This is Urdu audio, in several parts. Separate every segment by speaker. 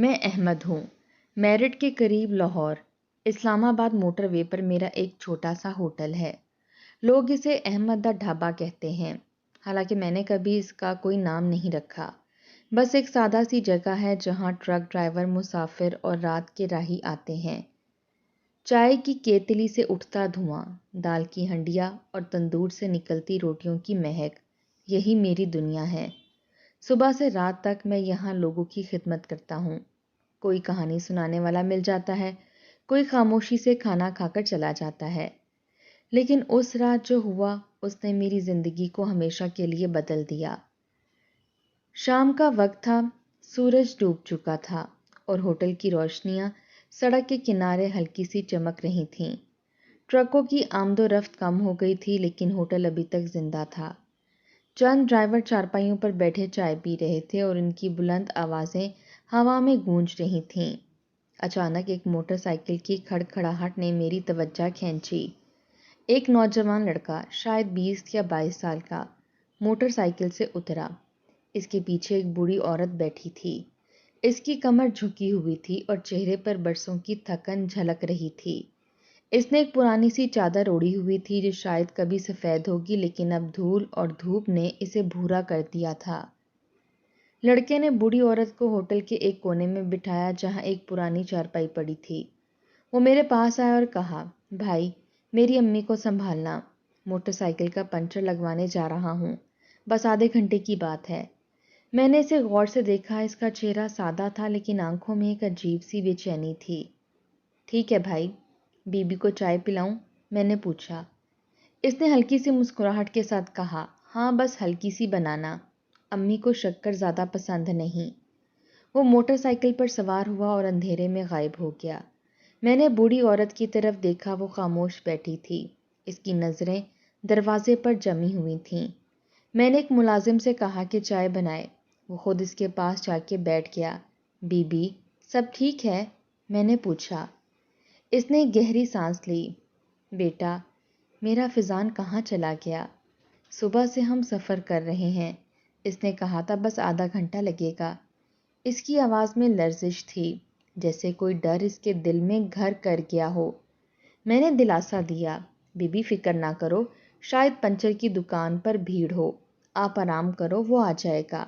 Speaker 1: میں احمد ہوں، میرٹھ کے قریب لاہور، اسلام آباد موٹر وے پر میرا ایک چھوٹا سا ہوٹل ہے۔ لوگ اسے احمد دا ڈھابا کہتے ہیں، حالانکہ میں نے کبھی اس کا کوئی نام نہیں رکھا۔ بس ایک سادہ سی جگہ ہے جہاں ٹرک ڈرائیور، مسافر اور رات کے راہی آتے ہیں۔ چائے کی کیتلی سے اٹھتا دھواں، دال کی ہنڈیاں اور تندور سے نکلتی روٹیوں کی مہک، یہی میری دنیا ہے۔ صبح سے رات تک میں یہاں لوگوں کی خدمت کرتا ہوں۔ کوئی کہانی سنانے والا مل جاتا ہے، کوئی خاموشی سے کھانا کھا کر چلا جاتا ہے، لیکن اس رات جو ہوا اس نے میری زندگی کو ہمیشہ کے لیے بدل دیا۔ شام کا وقت تھا، سورج ڈوب چکا تھا اور ہوٹل کی روشنیاں سڑک کے کنارے ہلکی سی چمک رہی تھیں۔ ٹرکوں کی آمد و رفت کم ہو گئی تھی لیکن ہوٹل ابھی تک زندہ تھا۔ چند ڈرائیور چارپائیوں پر بیٹھے چائے پی رہے تھے اور ان کی بلند آوازیں ہوا میں گونج رہی تھیں۔ اچانک ایک موٹر سائیکل کی کھڑکھڑاہٹ نے میری توجہ کھینچی۔ ایک نوجوان لڑکا، شاید 20 یا 22 سال کا، موٹر سائیکل سے اترا۔ اس کے پیچھے ایک بوڑھی عورت بیٹھی تھی۔ اس کی کمر جھکی ہوئی تھی اور چہرے پر برسوں کی تھکن جھلک رہی تھی۔ اس نے ایک پرانی سی چادر اوڑھی ہوئی تھی جو شاید کبھی سفید ہوگی لیکن اب دھول اور دھوپ نے اسے بھورا کر دیا تھا۔ لڑکے نے بوڑھی عورت کو ہوٹل کے ایک کونے میں بٹھایا جہاں ایک پرانی چارپائی پڑی تھی۔ وہ میرے پاس آیا اور کہا، بھائی، میری امی کو سنبھالنا، موٹر سائیکل کا پنچر لگوانے جا رہا ہوں، بس آدھے گھنٹے کی بات ہے۔ میں نے اسے غور سے دیکھا، اس کا چہرہ سادہ تھا لیکن آنکھوں میں ایک عجیب سی بے چینی تھی۔ ٹھیک ہے بھائی، بی بی کو چائے پلاؤں؟ میں نے پوچھا۔ اس نے ہلکی سی مسکراہٹ کے ساتھ کہا، ہاں بس ہلکی سی بنانا، امی کو شکر زیادہ پسند نہیں۔ وہ موٹر سائیکل پر سوار ہوا اور اندھیرے میں غائب ہو گیا۔ میں نے بوڑھی عورت کی طرف دیکھا، وہ خاموش بیٹھی تھی، اس کی نظریں دروازے پر جمی ہوئی تھیں۔ میں نے ایک ملازم سے کہا کہ چائے بنائے، وہ خود اس کے پاس جا کے بیٹھ گیا۔ بی بی، سب ٹھیک ہے؟ میں نے پوچھا۔ اس نے گہری سانس لی۔ بیٹا، میرا فضان کہاں چلا گیا؟ صبح سے ہم سفر کر رہے ہیں، اس نے کہا تھا بس آدھا گھنٹہ لگے گا۔ اس کی آواز میں لرزش تھی، جیسے کوئی ڈر اس کے دل میں گھر کر گیا ہو۔ میں نے دلاسا دیا، بی بی فکر نہ کرو، شاید پنچر کی دکان پر بھیڑ ہو، آپ آرام کرو، وہ آ جائے گا۔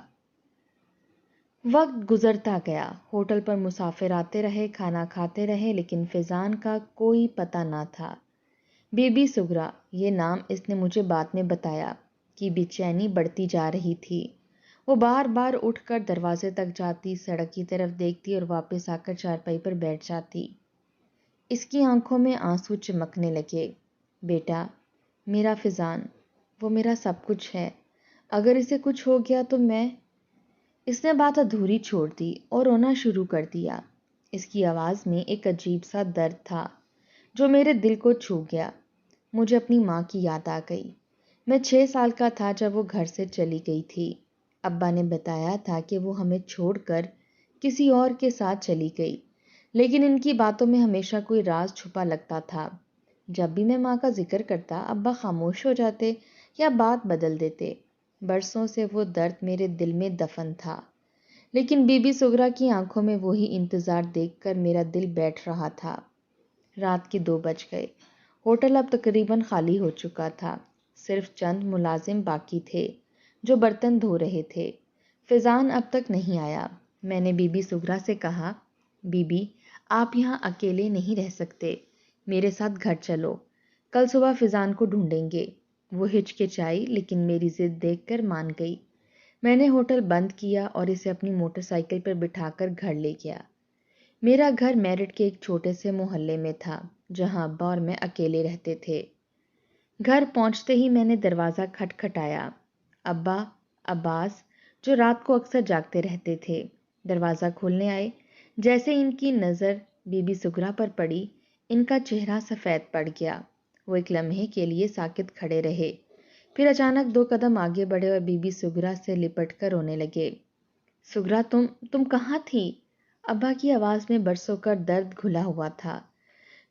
Speaker 1: وقت گزرتا گیا، ہوٹل پر مسافر آتے رہے، کھانا کھاتے رہے، لیکن فضان کا کوئی پتہ نہ تھا۔ بی بی سگرا، یہ نام اس نے مجھے بعد میں بتایا، کی بے چینی بڑھتی جا رہی تھی۔ وہ بار بار اٹھ کر دروازے تک جاتی، سڑک کی طرف دیکھتی اور واپس آ کر چارپائی پر بیٹھ جاتی۔ اس کی آنکھوں میں آنسو چمکنے لگے۔ بیٹا، میرا فضان، وہ میرا سب کچھ ہے، اگر اسے کچھ ہو گیا تو میں… اس نے بات ادھوری چھوڑ دی اور رونا شروع کر دیا۔ اس کی آواز میں ایک عجیب سا درد تھا جو میرے دل کو چھو گیا۔ مجھے اپنی ماں کی یاد آ گئی۔ میں 6 سال کا تھا جب وہ گھر سے چلی گئی تھی۔ ابا نے بتایا تھا کہ وہ ہمیں چھوڑ کر کسی اور کے ساتھ چلی گئی، لیکن ان کی باتوں میں ہمیشہ کوئی راز چھپا لگتا تھا۔ جب بھی میں ماں کا ذکر کرتا، ابا خاموش ہو جاتے یا بات بدل دیتے۔ برسوں سے وہ درد میرے دل میں دفن تھا، لیکن بی بی سگرا کی آنکھوں میں وہی انتظار دیکھ کر میرا دل بیٹھ رہا تھا۔ رات کے 2 بج گئے۔ ہوٹل اب تقریباً خالی ہو چکا تھا، صرف چند ملازم باقی تھے جو برتن دھو رہے تھے۔ فضان اب تک نہیں آیا۔ میں نے بی بی سگرا سے کہا، بی بی، آپ یہاں اکیلے نہیں رہ سکتے، میرے ساتھ گھر چلو، کل صبح فضان کو ڈھونڈیں گے۔ وہ ہچکچائی لیکن میری ضد دیکھ کر مان گئی۔ میں نے ہوٹل بند کیا اور اسے اپنی موٹر سائیکل پر بٹھا کر گھر لے گیا۔ میرا گھر میرٹھ کے ایک چھوٹے سے محلے میں تھا جہاں ابا اور میں اکیلے رہتے تھے۔ گھر پہنچتے ہی میں نے دروازہ کھٹکھٹایا۔ ابا، عباس، جو رات کو اکثر جاگتے رہتے تھے، دروازہ کھولنے آئے۔ جیسے ان کی نظر بی بی سگرا پر پڑی، ان کا چہرہ سفید پڑ گیا۔ وہ ایک لمحے کے لیے ساکت کھڑے رہے، پھر اچانک 2 قدم آگے بڑھے اور بی بی سگرا سے لپٹ کر رونے لگے۔ سگرا، تم کہاں تھی؟ ابا کی آواز میں برسوں کا درد گھلا ہوا تھا۔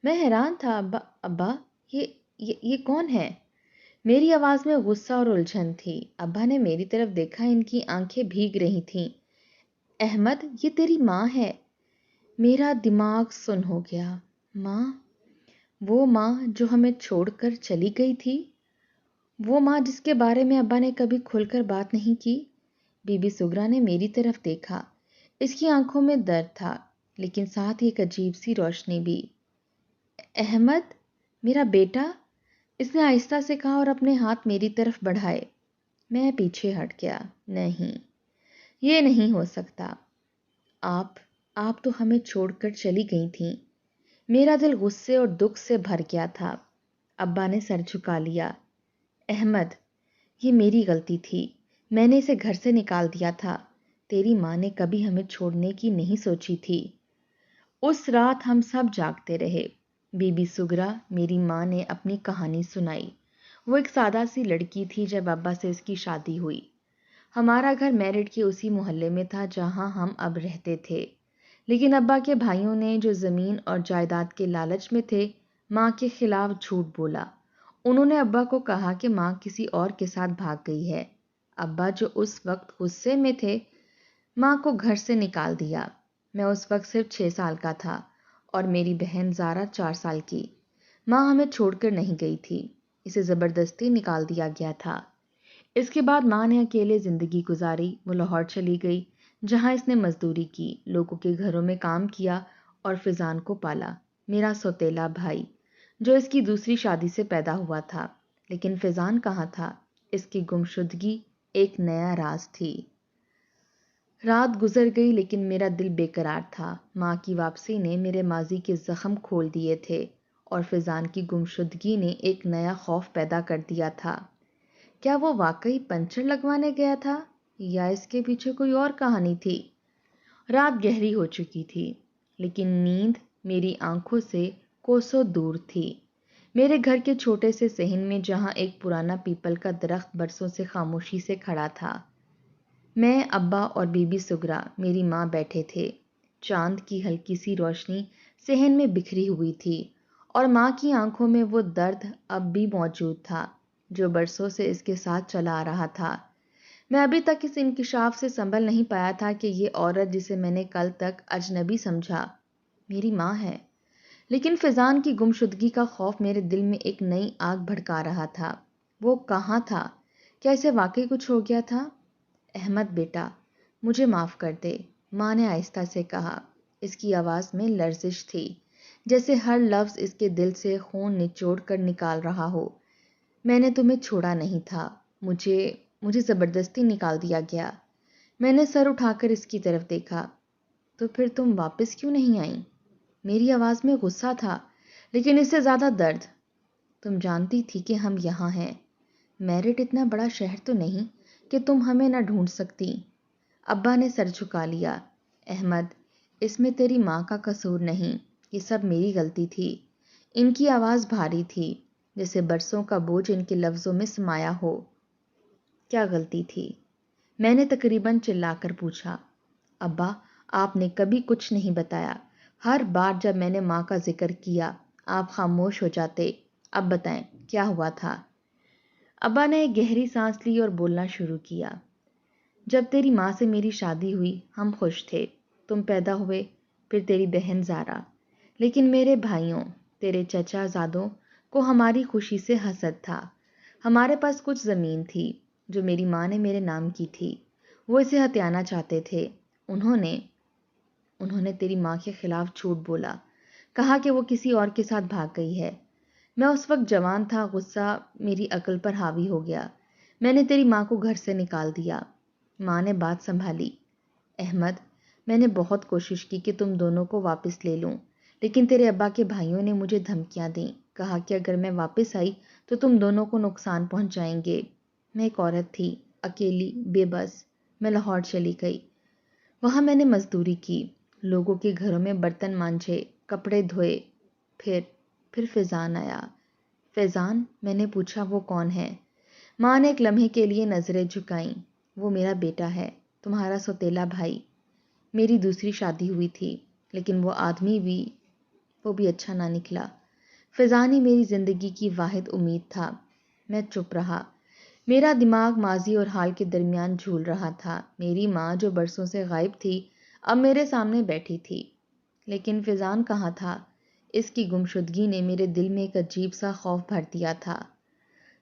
Speaker 1: میں حیران تھا، ابا، یہ کون ہے؟ میری آواز میں غصہ اور الجھن تھی۔ ابا نے میری طرف دیکھا، ان کی آنکھیں بھیگ رہی تھیں۔ احمد، یہ تیری ماں ہے، میرا دماغ سن ہو گیا۔ ماں؟ وہ ماں جو ہمیں چھوڑ کر چلی گئی تھی؟ وہ ماں جس کے بارے میں ابا نے کبھی کھل کر بات نہیں کی؟ بی بی سگرا نے میری طرف دیکھا۔ اس کی آنکھوں میں درد تھا، لیکن ساتھ ہی ایک عجیب سی روشنی بھی۔ احمد، میرا بیٹا، اس نے آہستہ سے کہا اور اپنے ہاتھ میری طرف بڑھائے۔ میں پیچھے ہٹ گیا۔ نہیں، یہ نہیں ہو سکتا۔ آپ تو ہمیں چھوڑ کر چلی گئی تھیں۔ میرا دل غصے اور دکھ سے بھر گیا تھا۔ ابا نے سر جھکا لیا۔ احمد، یہ میری غلطی تھی۔ میں نے اسے گھر سے نکال دیا تھا۔ تیری ماں نے کبھی ہمیں چھوڑنے کی نہیں سوچی تھی۔ اس رات ہم سب جاگتے رہے۔ بی بی سگرا، میری ماں، نے اپنی کہانی سنائی۔ وہ ایک سادہ سی لڑکی تھی جب ابا سے اس کی شادی ہوئی۔ ہمارا گھر میرٹھ کے اسی محلے میں تھا جہاں ہم اب رہتے تھے، لیکن ابا کے بھائیوں نے، جو زمین اور جائیداد کے لالچ میں تھے، ماں کے خلاف جھوٹ بولا۔ انہوں نے ابا کو کہا کہ ماں کسی اور کے ساتھ بھاگ گئی ہے۔ ابا، جو اس وقت غصے میں تھے، ماں کو گھر سے نکال دیا۔ میں اس وقت صرف 6 سال کا تھا اور میری بہن زارا 4 سال کی۔ ماں ہمیں چھوڑ کر نہیں گئی تھی، اسے زبردستی نکال دیا گیا تھا۔ اس کے بعد ماں نے اکیلے زندگی گزاری۔ وہ لاہور چلی گئی، جہاں اس نے مزدوری کی، لوگوں کے گھروں میں کام کیا اور فیضان کو پالا، میرا سوتیلا بھائی، جو اس کی دوسری شادی سے پیدا ہوا تھا۔ لیکن فیضان کہاں تھا؟ اس کی گمشدگی ایک نیا راز تھی۔ رات گزر گئی لیکن میرا دل بے قرار تھا۔ ماں کی واپسی نے میرے ماضی کے زخم کھول دیے تھے اور فیضان کی گمشدگی نے ایک نیا خوف پیدا کر دیا تھا۔ کیا وہ واقعی پنچر لگوانے گیا تھا یا اس کے پیچھے کوئی اور کہانی تھی؟ رات گہری ہو چکی تھی، لیکن نیند میری آنکھوں سے کوسوں دور تھی۔ میرے گھر کے چھوٹے سے صحن میں، جہاں ایک پرانا پیپل کا درخت برسوں سے خاموشی سے کھڑا تھا، میں، ابا اور بی بی سگرا، میری ماں بیٹھے تھے۔ چاند کی ہلکی سی روشنی صحن میں بکھری ہوئی تھی اور ماں کی آنکھوں میں وہ درد اب بھی موجود تھا جو برسوں سے اس کے ساتھ چلا آ رہا تھا۔ میں ابھی تک اس انکشاف سے سنبھل نہیں پایا تھا کہ یہ عورت جسے میں نے کل تک اجنبی سمجھا، میری ماں ہے۔ لیکن فیضان کی گمشدگی کا خوف میرے دل میں ایک نئی آگ بھڑکا رہا تھا۔ وہ کہاں تھا؟ کیا اسے واقعی کچھ ہو گیا تھا؟ احمد بیٹا، مجھے معاف کر دے، ماں نے آہستہ سے کہا۔ اس کی آواز میں لرزش تھی، جیسے ہر لفظ اس کے دل سے خون نچوڑ کر نکال رہا ہو۔ میں نے تمہیں چھوڑا نہیں تھا، مجھے زبردستی نکال دیا گیا۔ میں نے سر اٹھا کر اس کی طرف دیکھا۔ تو پھر تم واپس کیوں نہیں آئیں؟ میری آواز میں غصہ تھا، لیکن اس سے زیادہ درد۔ تم جانتی تھی کہ ہم یہاں ہیں۔ میرٹھ اتنا بڑا شہر تو نہیں کہ تم ہمیں نہ ڈھونڈ سکتی۔ ابا نے سر جھکا لیا۔ احمد، اس میں تیری ماں کا قصور نہیں، یہ سب میری غلطی تھی۔ ان کی آواز بھاری تھی، جیسے برسوں کا بوجھ ان کے لفظوں میں سمایا ہو۔ کیا غلطی تھی؟ میں نے تقریباً چلا کر پوچھا۔ ابا، آپ نے کبھی کچھ نہیں بتایا۔ ہر بار جب میں نے ماں کا ذکر کیا، آپ خاموش ہو جاتے۔ اب بتائیں، کیا ہوا تھا؟ ابا نے ایک گہری سانس لی اور بولنا شروع کیا۔ جب تیری ماں سے میری شادی ہوئی، ہم خوش تھے۔ تم پیدا ہوئے، پھر تیری بہن زارا۔ لیکن میرے بھائیوں، تیرے چچا زادوں کو ہماری خوشی سے حسد تھا۔ ہمارے پاس کچھ زمین تھی جو میری ماں نے میرے نام کی تھی۔ وہ اسے ہتھیانا چاہتے تھے۔ انہوں نے تیری ماں کے خلاف جھوٹ بولا، کہا کہ وہ کسی اور کے ساتھ بھاگ گئی ہے۔ میں اس وقت جوان تھا، غصہ میری عقل پر حاوی ہو گیا۔ میں نے تیری ماں کو گھر سے نکال دیا۔ ماں نے بات سنبھالی۔ احمد، میں نے بہت کوشش کی کہ تم دونوں کو واپس لے لوں، لیکن تیرے ابا کے بھائیوں نے مجھے دھمکیاں دیں، کہا کہ اگر میں واپس آئی تو تم دونوں کو نقصان پہنچائیں گے۔ میں ایک عورت تھی، اکیلی، بے بس۔ میں لاہور چلی گئی۔ وہاں میں نے مزدوری کی، لوگوں کے گھروں میں برتن مانجھے، کپڑے دھوئے۔ پھر فیضان آیا۔ فیضان؟ میں نے پوچھا، وہ کون ہے؟ ماں نے ایک لمحے کے لیے نظریں جھکائیں۔ وہ میرا بیٹا ہے، تمہارا سوتیلا بھائی۔ میری دوسری شادی ہوئی تھی، لیکن وہ آدمی بھی اچھا نہ نکلا۔ فیضان ہی میری زندگی کی واحد امید تھا۔ میں چپ رہا۔ میرا دماغ ماضی اور حال کے درمیان جھول رہا تھا۔ میری ماں، جو برسوں سے غائب تھی، اب میرے سامنے بیٹھی تھی۔ لیکن فیضان کہاں تھا؟ اس کی گمشدگی نے میرے دل میں ایک عجیب سا خوف بھر دیا تھا۔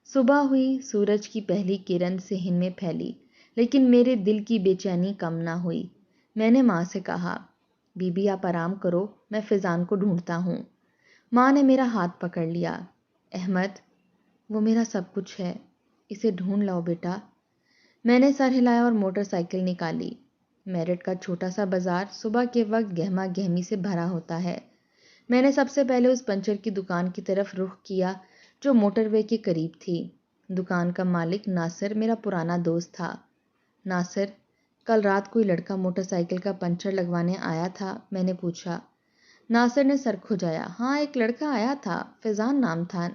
Speaker 1: صبح ہوئی، سورج کی پہلی کرن صحن میں پھیلی، لیکن میرے دل کی بے چینی کم نہ ہوئی۔ میں نے ماں سے کہا، بی بی آپ آرام کرو، میں فیضان کو ڈھونڈتا ہوں۔ ماں نے میرا ہاتھ پکڑ لیا۔ احمد، وہ میرا سب کچھ ہے، اسے ڈھونڈ لاؤ بیٹا۔ میں نے سر ہلایا اور موٹر سائیکل نکالی۔ میرٹھ کا چھوٹا سا بازار صبح کے وقت گہما گہمی سے بھرا ہوتا ہے۔ میں نے سب سے پہلے اس پنچر کی دکان کی طرف رخ کیا جو موٹر وے کے قریب تھی۔ دکان کا مالک ناصر میرا پرانا دوست تھا۔ ناصر، کل رات کوئی لڑکا موٹر سائیکل کا پنچر لگوانے آیا تھا؟ میں نے پوچھا۔ ناصر نے سر کھجایا۔ ہاں، ایک لڑکا آیا تھا، فیضان نام تھا۔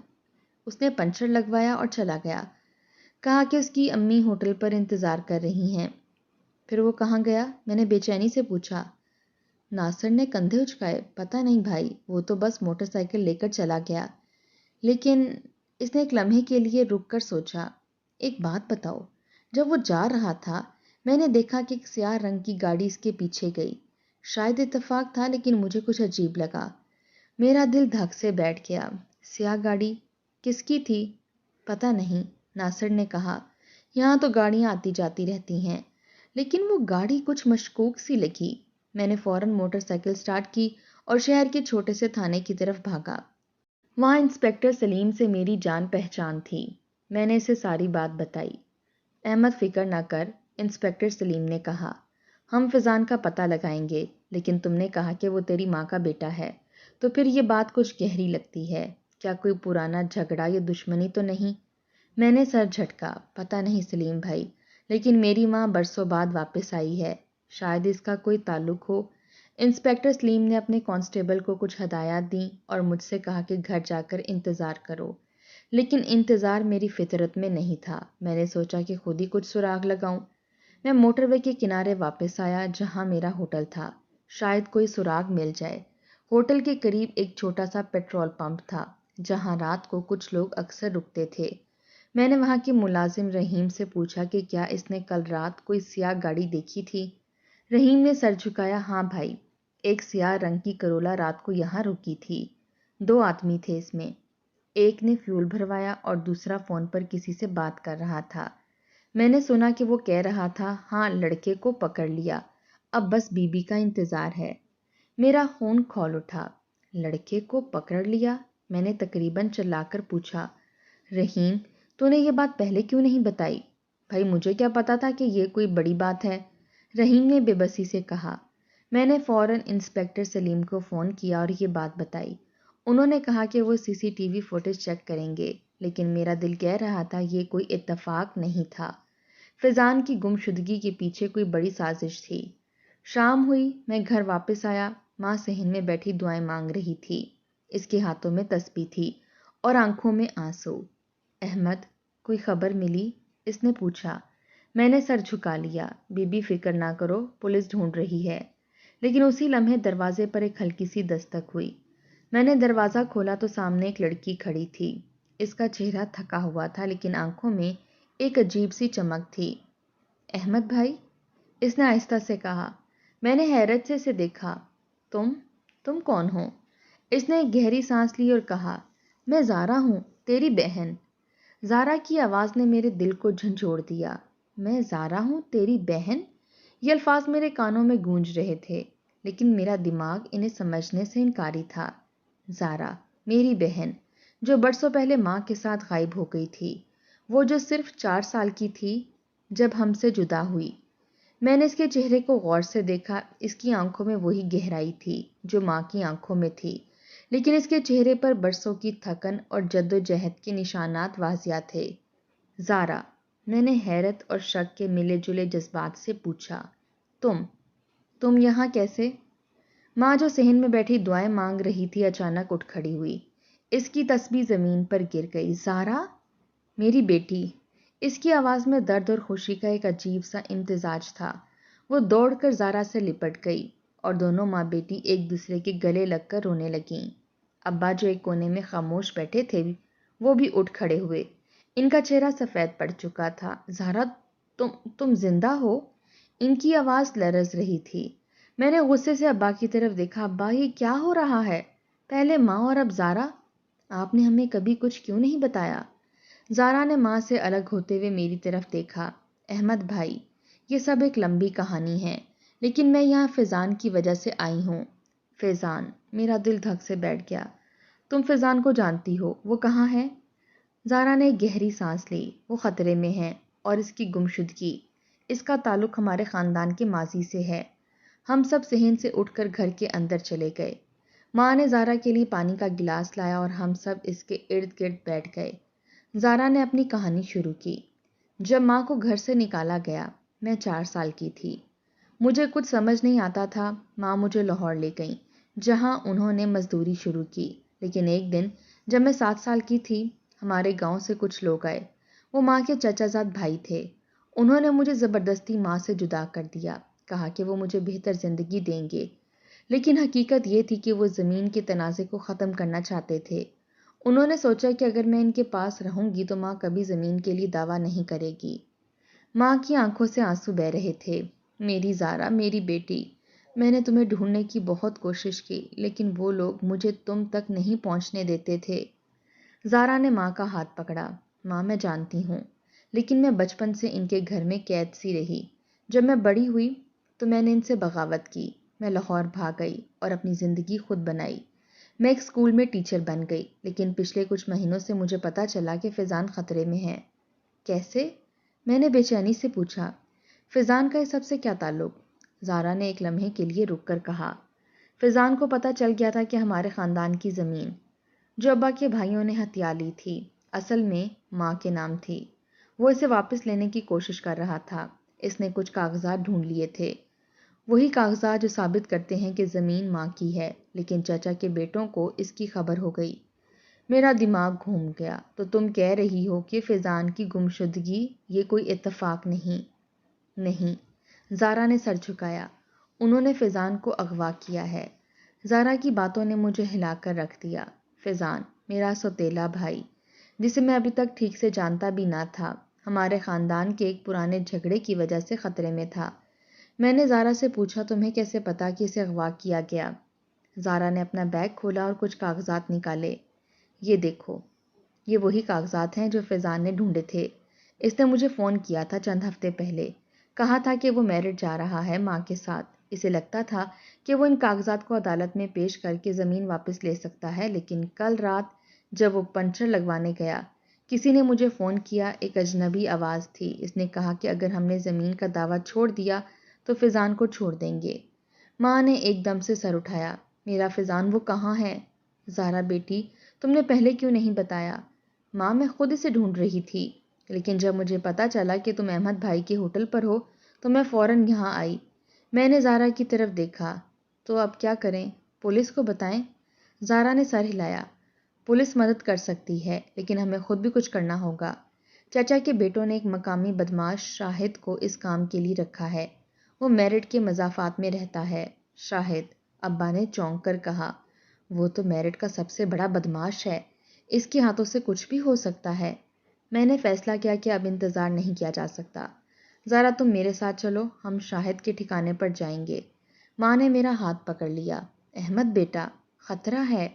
Speaker 1: اس نے پنچر لگوایا اور چلا گیا۔ کہا کہ اس کی امی ہوٹل پر انتظار کر رہی ہیں۔ پھر وہ کہاں گیا؟ میں نے بے چینی سے پوچھا۔ ناصر نے کندھے اچکائے۔ پتہ نہیں بھائی، وہ تو بس موٹر سائیکل لے کر چلا گیا۔ لیکن اس نے ایک لمحے کے لیے رک کر سوچا۔ ایک بات بتاؤ، جب وہ جا رہا تھا میں نے دیکھا کہ ایک سیاہ رنگ کی گاڑی اس کے پیچھے گئی۔ شاید اتفاق تھا، لیکن مجھے کچھ عجیب لگا۔ میرا دل دھک سے بیٹھ گیا۔ سیاہ گاڑی کس کی تھی؟ پتہ نہیں، ناصر نے کہا۔ یہاں تو گاڑیاں آتی جاتی رہتی ہیں، لیکن وہ گاڑی کچھ مشکوک سی لگی۔ میں نے فوراً موٹر سائیکل سٹارٹ کی اور شہر کے چھوٹے سے تھانے کی طرف بھاگا۔ وہاں انسپکٹر سلیم سے میری جان پہچان تھی۔ میں نے اسے ساری بات بتائی۔ احمد، فکر نہ کر، انسپکٹر سلیم نے کہا۔ ہم فیضان کا پتہ لگائیں گے، لیکن تم نے کہا کہ وہ تیری ماں کا بیٹا ہے، تو پھر یہ بات کچھ گہری لگتی ہے۔ کیا کوئی پرانا جھگڑا یا دشمنی تو نہیں؟ میں نے سر جھٹکا۔ پتہ نہیں سلیم بھائی، لیکن میری ماں برسوں بعد واپس آئی ہے، شاید اس کا کوئی تعلق ہو۔ انسپکٹر سلیم نے اپنے کانسٹیبل کو کچھ ہدایات دیں اور مجھ سے کہا کہ گھر جا کر انتظار کرو، لیکن انتظار میری فطرت میں نہیں تھا۔ میں نے سوچا کہ خود ہی کچھ سراغ لگاؤں۔ میں موٹر وے کے کنارے واپس آیا جہاں میرا ہوٹل تھا، شاید کوئی سراغ مل جائے۔ ہوٹل کے قریب ایک چھوٹا سا پیٹرول پمپ تھا جہاں رات کو کچھ لوگ اکثر رکتے تھے۔ میں نے وہاں کے ملازم رحیم سے پوچھا کہ کیا اس نے کل رات کوئی سیاہ گاڑی دیکھی تھی؟ رحیم نے سر جھکایا۔ ہاں بھائی، ایک سیاہ رنگ کی کرولا رات کو یہاں رکی تھی۔ 2 آدمی تھے اس میں، ایک نے فیول بھروایا اور دوسرا فون پر کسی سے بات کر رہا تھا۔ میں نے سنا کہ وہ کہہ رہا تھا، ہاں لڑکے کو پکڑ لیا، اب بس بی بی کا انتظار ہے۔ میرا خون کھول اٹھا۔ لڑکے کو پکڑ لیا؟ میں نے تقریباً چلا کر پوچھا۔ رحیم، تو نے یہ بات پہلے کیوں نہیں بتائی؟ بھائی مجھے کیا پتا تھا کہ یہ کوئی بڑی بات ہے، رحیم نے بے بسی سے کہا۔ میں نے فوراً انسپکٹر سلیم کو فون کیا اور یہ بات بتائی۔ انہوں نے کہا کہ وہ C C T V footage check کریں گے، لیکن میرا دل کہہ رہا تھا یہ کوئی اتفاق نہیں تھا۔ فیضان کی گمشدگی کے پیچھے کوئی بڑی سازش تھی۔ شام ہوئی، میں گھر واپس آیا۔ ماں صحن میں بیٹھی دعائیں مانگ رہی تھی۔ اس کے ہاتھوں میں تسبیح تھی اور آنکھوں میں آنسو۔ احمد، کوئی خبر ملی؟ اس نے پوچھا۔ میں نے سر جھکا لیا۔ بی بی فکر نہ کرو، پولیس ڈھونڈ رہی ہے۔ لیکن اسی لمحے دروازے پر ایک ہلکی سی دستک ہوئی۔ میں نے دروازہ کھولا تو سامنے ایک لڑکی کھڑی تھی۔ اس کا چہرہ تھکا ہوا تھا، لیکن آنکھوں میں ایک عجیب سی چمک تھی۔ احمد بھائی، اس نے آہستہ سے کہا۔ میں نے حیرت سے اسے دیکھا۔ تم کون ہو؟ اس نے ایک گہری سانس لی اور کہا، میں زارا ہوں، تیری بہن۔ زارا کی آواز نے میرے دل کو جھنجھوڑ دیا۔ میں زارا ہوں، تیری بہن؟ یہ الفاظ میرے کانوں میں گونج رہے تھے، لیکن میرا دماغ انہیں سمجھنے سے انکاری تھا۔ زارا، میری بہن، جو برسوں پہلے ماں کے ساتھ غائب ہو گئی تھی، وہ جو صرف 4 سال کی تھی جب ہم سے جدا ہوئی۔ میں نے اس کے چہرے کو غور سے دیکھا۔ اس کی آنکھوں میں وہی گہرائی تھی جو ماں کی آنکھوں میں تھی، لیکن اس کے چہرے پر برسوں کی تھکن اور جدوجہد کے نشانات واضح تھے۔ زارا، میں نے حیرت اور شک کے ملے جلے جذبات سے پوچھا، تم یہاں کیسے؟ ماں جو صحن میں بیٹھی دعائیں مانگ رہی تھی اچانک اٹھ کھڑی ہوئی۔ اس کی تسبیح زمین پر گر گئی۔ زارا، میری بیٹی۔ اس کی آواز میں درد اور خوشی کا ایک عجیب سا امتزاج تھا۔ وہ دوڑ کر زارا سے لپٹ گئی اور دونوں ماں بیٹی ایک دوسرے کے گلے لگ کر رونے لگیں۔ ابا جو ایک کونے میں خاموش بیٹھے تھے وہ بھی اٹھ کھڑے ہوئے۔ ان کا چہرہ سفید پڑ چکا تھا۔ زارا، تم زندہ ہو؟ ان کی آواز لرز رہی تھی۔ میں نے غصے سے ابا کی طرف دیکھا. ابا یہ کیا ہو رہا ہے؟ پہلے ماں اور اب زارا. آپ نے ہمیں کبھی کچھ کیوں نہیں بتایا؟ زارا نے ماں سے الگ ہوتے ہوئے میری طرف دیکھا. احمد بھائی، یہ سب ایک لمبی کہانی ہے، لیکن میں یہاں فیضان کی وجہ سے آئی ہوں. فیضان؟ میرا دل دھک سے بیٹھ گیا. تم فیضان کو جانتی ہو؟ وہ کہاں ہے؟ زارا نے گہری سانس لی. وہ خطرے میں ہے، اور اس کی گمشدگی، اس کا تعلق ہمارے خاندان کے ماضی سے ہے. ہم سب صحن سے اٹھ کر گھر کے اندر چلے گئے. ماں نے زارا کے لیے پانی کا گلاس لایا اور ہم سب اس کے ارد گرد بیٹھ گئے. زارا نے اپنی کہانی شروع کی. جب ماں کو گھر سے نکالا گیا، میں 4 سال کی تھی. مجھے کچھ سمجھ نہیں آتا تھا. ماں مجھے لاہور لے گئیں، جہاں انہوں نے مزدوری شروع کی. لیکن ایک دن جب میں 7 سال کی تھی، ہمارے گاؤں سے کچھ لوگ آئے. وہ ماں کے چچا زاد بھائی تھے. انہوں نے مجھے زبردستی ماں سے جدا کر دیا. کہا کہ وہ مجھے بہتر زندگی دیں گے. لیکن حقیقت یہ تھی کہ وہ زمین کے تنازع کو ختم کرنا چاہتے تھے. انہوں نے سوچا کہ اگر میں ان کے پاس رہوں گی تو ماں کبھی زمین کے لیے دعویٰ نہیں کرے گی. ماں کی آنکھوں سے آنسو بہہ رہے تھے. میری زارا، میری بیٹی، میں نے تمہیں ڈھونڈنے کی بہت کوشش کی، لیکن وہ لوگ مجھے تم تک نہیں پہنچنے دیتے تھے. زارا نے ماں کا ہاتھ پکڑا. ماں، میں جانتی ہوں، لیکن میں بچپن سے ان کے گھر میں قید سی رہی. جب میں بڑی ہوئی تو میں نے ان سے بغاوت کی. میں لاہور بھاگ گئی اور اپنی زندگی خود بنائی. میں ایک اسکول میں ٹیچر بن گئی، لیکن پچھلے کچھ مہینوں سے مجھے پتا چلا کہ فیضان خطرے میں ہے. کیسے؟ میں نے بے چینی سے پوچھا. فیضان کا اس سب سے کیا تعلق؟ زارا نے ایک لمحے کے لیے رک کر کہا. فیضان کو پتا چل گیا تھا کہ ہمارے خاندان کی زمین، جو ابا کے بھائیوں نے ہتھیا لی تھی، اصل میں ماں کے نام تھی. وہ اسے واپس لینے کی کوشش کر رہا تھا. اس نے کچھ کاغذات ڈھونڈ لیے تھے، وہی کاغذات جو ثابت کرتے ہیں کہ زمین ماں کی ہے. لیکن چچا کے بیٹوں کو اس کی خبر ہو گئی. میرا دماغ گھوم گیا. تو تم کہہ رہی ہو کہ فیضان کی گمشدگی یہ کوئی اتفاق نہیں؟ نہیں. زارا نے سر جھکایا. انہوں نے فیضان کو اغوا کیا ہے. زارا کی باتوں نے مجھے ہلا کر رکھ دیا. فیضان، میرا سوتیلا بھائی، جسے میں ابھی تک ٹھیک سے جانتا بھی نہ تھا، ہمارے خاندان کے ایک پرانے جھگڑے کی وجہ سے خطرے میں تھا. میں نے زارا سے پوچھا، تمہیں کیسے پتا کہ اسے اغوا کیا گیا؟ زارا نے اپنا بیگ کھولا اور کچھ کاغذات نکالے. یہ دیکھو، یہ وہی کاغذات ہیں جو فیضان نے ڈھونڈے تھے. اس نے مجھے فون کیا تھا چند ہفتے پہلے. کہا تھا کہ وہ میرٹھ جا رہا ہے ماں کے ساتھ. اسے لگتا تھا کہ وہ ان کاغذات کو عدالت میں پیش کر کے زمین واپس لے سکتا ہے. لیکن کل رات جب وہ پنچر لگوانے گیا، کسی نے مجھے فون کیا. ایک اجنبی آواز تھی. اس نے کہا کہ اگر ہم نے زمین کا دعویٰ چھوڑ دیا تو فیضان کو چھوڑ دیں گے. ماں نے ایک دم سے سر اٹھایا. میرا فیضان، وہ کہاں ہے؟ زارا بیٹی، تم نے پہلے کیوں نہیں بتایا؟ ماں، میں خود اسے ڈھونڈ رہی تھی، لیکن جب مجھے پتا چلا کہ تم احمد بھائی کے ہوٹل پر ہو تو میں فوراً یہاں آئی. میں نے زارا کی طرف دیکھا. تو اب کیا کریں؟ پولیس کو بتائیں؟ زارا نے سر ہلایا. پولیس مدد کر سکتی ہے، لیکن ہمیں خود بھی کچھ کرنا ہوگا. چچا کے بیٹوں نے ایک مقامی بدماش شاہد کو اس کام کے لیے رکھا ہے. وہ میرٹھ کے مضافات میں رہتا ہے. شاہد؟ ابا نے چونک کر کہا. وہ تو میرٹھ کا سب سے بڑا بدماش ہے. اس کے ہاتھوں سے کچھ بھی ہو سکتا ہے. میں نے فیصلہ کیا کہ اب انتظار نہیں کیا جا سکتا. زارا، تم میرے ساتھ چلو، ہم شاہد کے ٹھکانے پر جائیں گے. ماں نے میرا ہاتھ پکڑ لیا. احمد بیٹا، خطرہ ہے،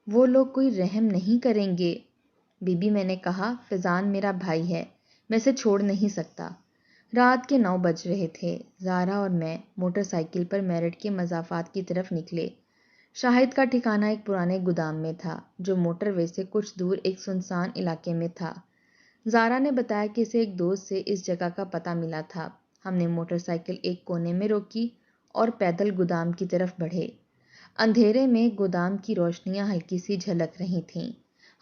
Speaker 1: وہ لوگ کوئی رحم نہیں کریں گے. بی بی، میں نے کہا، فیضان میرا بھائی ہے، میں اسے چھوڑ نہیں سکتا. رات کے 9 بج رہے تھے. زارا اور میں موٹر سائیکل پر میرٹھ کے مضافات کی طرف نکلے. شاہد کا ٹھکانہ ایک پرانے گودام میں تھا، جو موٹر وے سے کچھ دور ایک سنسان علاقے میں تھا. زارا نے بتایا کہ اسے ایک دوست سے اس جگہ کا پتہ ملا تھا. ہم نے موٹر سائیکل ایک کونے میں روکی اور پیدل گودام کی طرف بڑھے. اندھیرے میں گودام کی روشنیاں ہلکی سی جھلک رہی تھیں.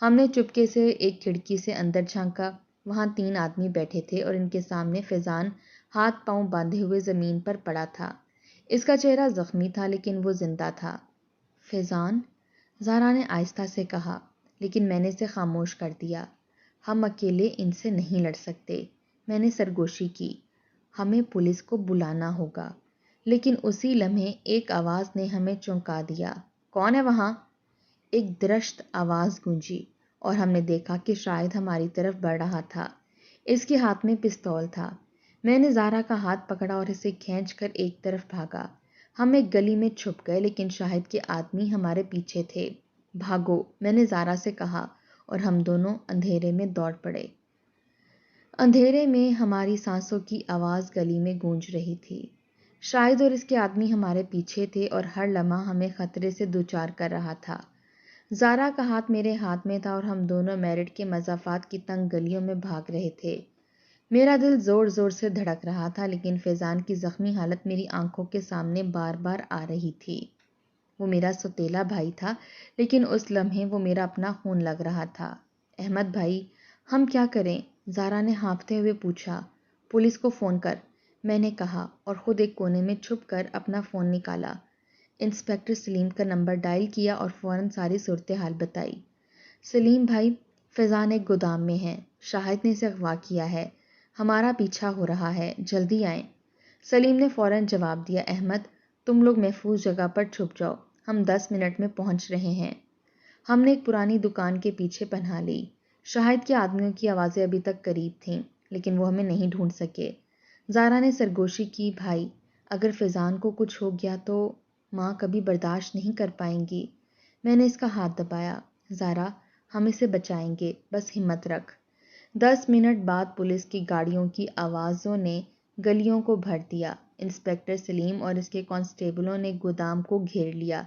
Speaker 1: ہم نے چپکے سے ایک کھڑکی سے اندر جھانکا. وہاں 3 آدمی بیٹھے تھے اور ان کے سامنے فیضان ہاتھ پاؤں باندھے ہوئے زمین پر پڑا تھا. اس کا چہرہ زخمی تھا، لیکن وہ زندہ تھا. فیضان؟ زارا نے آہستہ سے کہا، لیکن میں نے اسے خاموش کر دیا. ہم اکیلے ان سے نہیں لڑ سکتے. میں نے سرگوشی کی. ہمیں پولیس کو بلانا ہوگا. لیکن اسی لمحے ایک آواز نے ہمیں چونکا دیا. کون ہے وہاں؟ ایک درشت آواز گونجی اور ہم نے دیکھا کہ شاید ہماری طرف بڑھ رہا تھا. اس کے ہاتھ میں پستول تھا. میں نے زارا کا ہاتھ پکڑا اور اسے کھینچ کر ایک طرف بھاگا. ہم ایک گلی میں چھپ گئے لیکن شاہد کے آدمی ہمارے پیچھے تھے۔ بھاگو، میں نے زارا سے کہا اور ہم دونوں اندھیرے میں دوڑ پڑے۔ اندھیرے میں ہماری سانسوں کی آواز گلی میں گونج رہی تھی۔ شاہد اور اس کے آدمی ہمارے پیچھے تھے اور ہر لمحہ ہمیں خطرے سے دوچار کر رہا تھا۔ زارا کا ہاتھ میرے ہاتھ میں تھا اور ہم دونوں میرٹھ کے مضافات کی تنگ گلیوں میں بھاگ رہے تھے۔ میرا دل زور زور سے دھڑک رہا تھا لیکن فیضان کی زخمی حالت میری آنکھوں کے سامنے بار بار آ رہی تھی۔ وہ میرا سوتیلا بھائی تھا لیکن اس لمحے وہ میرا اپنا خون لگ رہا تھا۔ احمد بھائی، ہم کیا کریں؟ زارا نے ہانپتے ہوئے پوچھا۔ پولیس کو فون کر، میں نے کہا اور خود ایک کونے میں چھپ کر اپنا فون نکالا۔ انسپکٹر سلیم کا نمبر ڈائل کیا اور فوراً ساری صورتحال بتائی۔ سلیم بھائی، فیضان ایک گودام میں ہے، شاہد نے اسے اغوا کیا ہے، ہمارا پیچھا ہو رہا ہے، جلدی آئیں۔ سلیم نے فوراً جواب دیا، احمد تم لوگ محفوظ جگہ پر چھپ جاؤ، ہم 10 منٹ میں پہنچ رہے ہیں۔ ہم نے ایک پرانی دکان کے پیچھے پناہ لی۔ شاہد کے آدمیوں کی آوازیں ابھی تک قریب تھیں لیکن وہ ہمیں نہیں ڈھونڈ سکے۔ زارا نے سرگوشی کی، بھائی اگر فیضان کو کچھ ہو گیا تو ماں کبھی برداشت نہیں کر پائیں گی۔ میں نے اس کا ہاتھ دبایا، زارا ہم اسے بچائیں گے، بس ہمت رکھ۔ 10 منٹ بعد پولیس کی گاڑیوں کی آوازوں نے گلیوں کو بھر دیا۔ انسپکٹر سلیم اور اس کے کانسٹیبلوں نے گودام کو گھیر لیا۔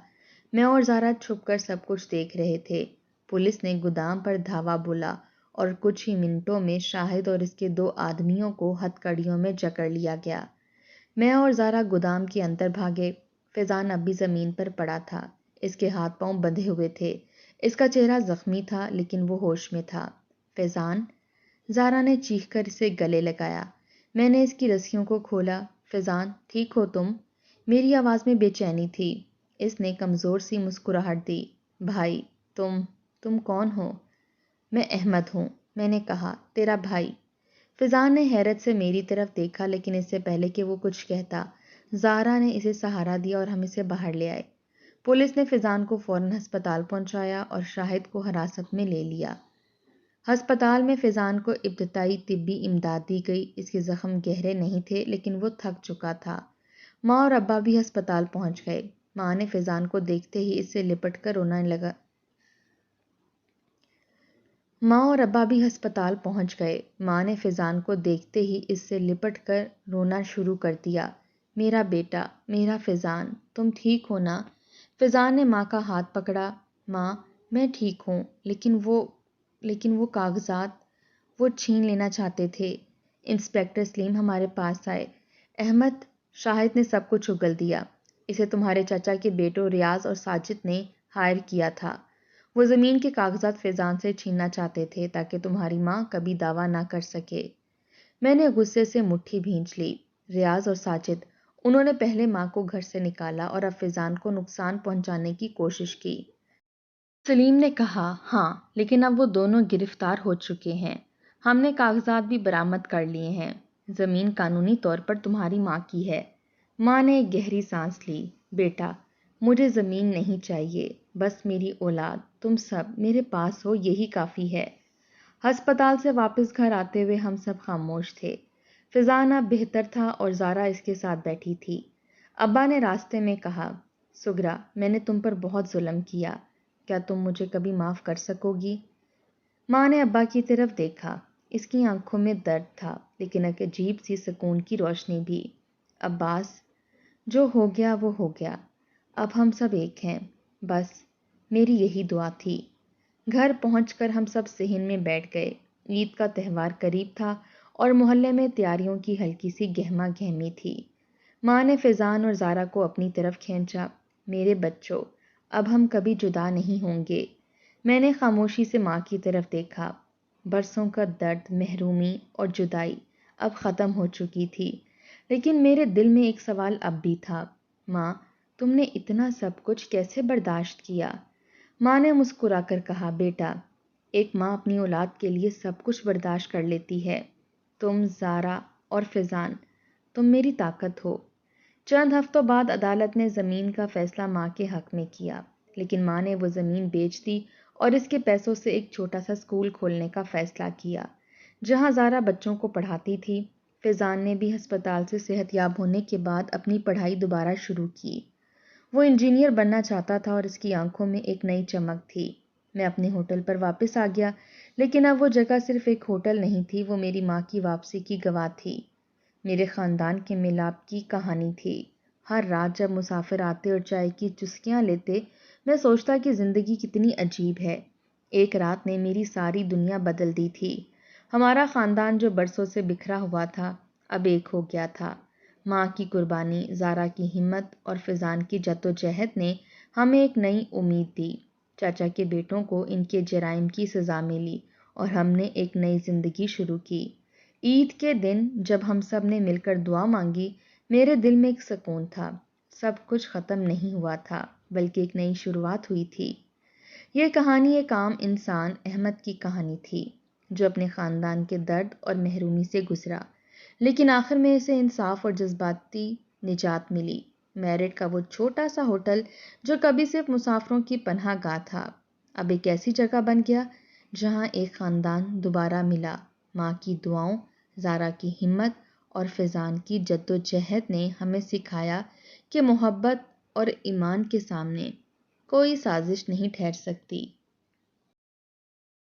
Speaker 1: میں اور زارا چھپ کر سب کچھ دیکھ رہے تھے۔ پولیس نے گودام پر دھاوا بولا اور کچھ ہی منٹوں میں شاہد اور اس کے 2 آدمیوں کو ہتھ کڑیوں میں جکڑ لیا گیا۔ میں اور زارا گودام کے اندر بھاگے۔ فیضان اب بھی زمین پر پڑا تھا، اس کے ہاتھ پاؤں بندھے ہوئے تھے، اس کا چہرہ زخمی تھا لیکن وہ ہوش میں تھا۔ فیضان، زارا نے چیخ کر اسے گلے لگایا۔ میں نے اس کی رسیوں کو کھولا۔ فیضان ٹھیک ہو تم؟ میری آواز میں بے چینی تھی۔ اس نے کمزور سی مسکراہٹ دی۔ بھائی تم کون ہو؟ میں احمد ہوں، میں نے کہا، تیرا بھائی۔ فیضان نے حیرت سے میری طرف دیکھا لیکن اس سے پہلے کہ وہ کچھ کہتا زارا نے اسے سہارا دیا اور ہم اسے باہر لے آئے۔ پولیس نے فیضان کو فوراً ہسپتال پہنچایا اور شاہد کو حراست میں لے لیا۔ ہسپتال میں فیضان کو ابتدائی طبی امداد دی گئی۔ اس کے زخم گہرے نہیں تھے لیکن وہ تھک چکا تھا۔ ماں اور ابا بھی ہسپتال پہنچ گئے۔ ماں نے فیضان کو دیکھتے ہی اس سے لپٹ کر رونا لگا۔ ماں اور ابا بھی ہسپتال پہنچ گئے۔ ماں نے فیضان کو دیکھتے ہی اس سے لپٹ کر رونا شروع کر دیا۔ میرا بیٹا، میرا فیضان، تم ٹھیک ہو نا؟ فیضان نے ماں کا ہاتھ پکڑا۔ ماں، میں ٹھیک ہوں لیکن وہ کاغذات وہ چھین لینا چاہتے تھے۔ انسپکٹر سلیم ہمارے پاس آئے۔ احمد، شاہد نے سب کچھ اگل دیا۔ اسے تمہارے چچا کے بیٹوں ریاض اور ساجد نے ہائر کیا تھا۔ وہ زمین کے کاغذات فیضان سے چھیننا چاہتے تھے تاکہ تمہاری ماں کبھی دعویٰ نہ کر سکے۔ میں نے غصے سے مٹھی بھینچ لی۔ ریاض اور ساجد، انہوں نے پہلے ماں کو گھر سے نکالا اور اب فیضان کو نقصان پہنچانے کی کوشش کی۔ سلیم نے کہا، ہاں لیکن اب وہ دونوں گرفتار ہو چکے ہیں۔ ہم نے کاغذات بھی برآمد کر لیے ہیں۔ زمین قانونی طور پر تمہاری ماں کی ہے۔ ماں نے ایک گہری سانس لی۔ بیٹا، مجھے زمین نہیں چاہیے، بس میری اولاد، تم سب میرے پاس ہو یہی کافی ہے۔ ہسپتال سے واپس گھر آتے ہوئے ہم سب خاموش تھے۔ فیضان اب بہتر تھا اور زارا اس کے ساتھ بیٹھی تھی۔ ابا نے راستے میں کہا، سگرا، میں نے تم پر بہت ظلم کیا، کیا تم مجھے کبھی معاف کر سکو گی؟ ماں نے ابا کی طرف دیکھا۔ اس کی آنکھوں میں درد تھا لیکن ایک عجیب سی سکون کی روشنی بھی۔ عباس، جو ہو گیا وہ ہو گیا، اب ہم سب ایک ہیں، بس میری یہی دعا تھی۔ گھر پہنچ کر ہم سب صحن میں بیٹھ گئے۔ عید کا تہوار قریب تھا اور محلے میں تیاریوں کی ہلکی سی گہما گہمی تھی۔ ماں نے فیضان اور زارا کو اپنی طرف کھینچا۔ میرے بچوں، اب ہم کبھی جدا نہیں ہوں گے۔ میں نے خاموشی سے ماں کی طرف دیکھا۔ برسوں کا درد، محرومی اور جدائی اب ختم ہو چکی تھی لیکن میرے دل میں ایک سوال اب بھی تھا، ماں تم نے اتنا سب کچھ کیسے برداشت کیا؟ ماں نے مسکرا کر کہا، بیٹا، ایک ماں اپنی اولاد کے لیے سب کچھ برداشت کر لیتی ہے۔ تم، زارا اور فیضان، تم میری طاقت ہو۔ چند ہفتوں بعد عدالت نے زمین کا فیصلہ ماں کے حق میں کیا لیکن ماں نے وہ زمین بیچ دی اور اس کے پیسوں سے ایک چھوٹا سا اسکول کھولنے کا فیصلہ کیا جہاں زارا بچوں کو پڑھاتی تھی۔ فیضان نے بھی ہسپتال سے صحت یاب ہونے کے بعد اپنی پڑھائی دوبارہ شروع کی۔ وہ انجینئر بننا چاہتا تھا اور اس کی آنکھوں میں ایک نئی چمک تھی۔ میں اپنے ہوٹل پر واپس آ گیا، لیکن اب وہ جگہ صرف ایک ہوٹل نہیں تھی، وہ میری ماں کی واپسی کی گواہ تھی، میرے خاندان کے ملاپ کی کہانی تھی۔ ہر رات جب مسافر آتے اور چائے کی چسکیاں لیتے، میں سوچتا کہ زندگی کتنی عجیب ہے۔ ایک رات نے میری ساری دنیا بدل دی تھی۔ ہمارا خاندان جو برسوں سے بکھرا ہوا تھا، اب ایک ہو گیا تھا۔ ماں کی قربانی، زارا کی ہمت اور فیضان کی جدوجہد نے ہمیں ایک نئی امید دی۔ چاچا کے بیٹوں کو ان کے جرائم کی سزا ملی اور ہم نے ایک نئی زندگی شروع کی۔ عید کے دن جب ہم سب نے مل کر دعا مانگی، میرے دل میں ایک سکون تھا۔ سب کچھ ختم نہیں ہوا تھا، بلکہ ایک نئی شروعات ہوئی تھی۔ یہ کہانی ایک عام انسان احمد کی کہانی تھی، جو اپنے خاندان کے درد اور محرومی سے گزرا، لیکن آخر میں اسے انصاف اور جذباتی نجات ملی۔ میرٹھ کا وہ چھوٹا سا ہوٹل جو کبھی صرف مسافروں کی پناہ گاہ تھا، اب ایک ایسی جگہ بن گیا جہاں ایک خاندان دوبارہ ملا۔ ماں کی دعاؤں، زارا کی ہمت اور فیضان کی جدوجہد نے ہمیں سکھایا کہ محبت اور ایمان کے سامنے کوئی سازش نہیں ٹھہر سکتی۔